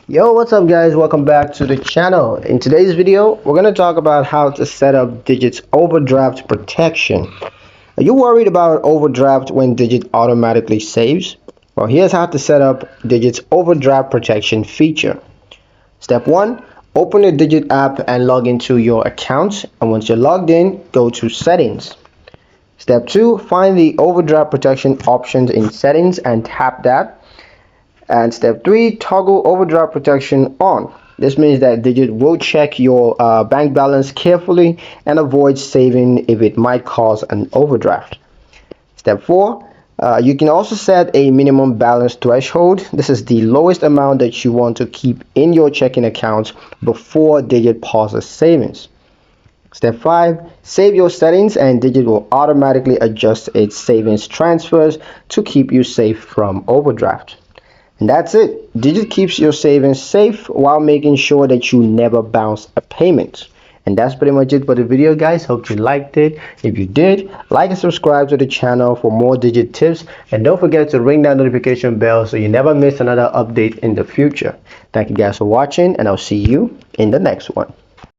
Yo, what's up guys? Welcome back to the channel. In today's video, we're going to talk about how to set up Digit's overdraft protection. Are you worried about overdraft when Digit automatically saves? Well, here's how to set up Digit's overdraft protection feature. Step 1, open the Digit app and log into your account. And once you're logged in, go to settings. Step 2, find the overdraft protection options in settings and tap that. And step 3, toggle overdraft protection on. This means that Digit will check your bank balance carefully and avoid saving if it might cause an overdraft. Step 4, you can also set a minimum balance threshold. This is the lowest amount that you want to keep in your checking account before Digit pauses savings. Step 5, save your settings and Digit will automatically adjust its savings transfers to keep you safe from overdraft. And that's it. Digit keeps your savings safe while making sure that you never bounce a payment. And that's pretty much it for the video, guys. Hope you liked it. If you did, like and subscribe to the channel for more Digit tips. And don't forget to ring that notification bell so you never miss another update in the future. Thank you guys for watching, and I'll see you in the next one.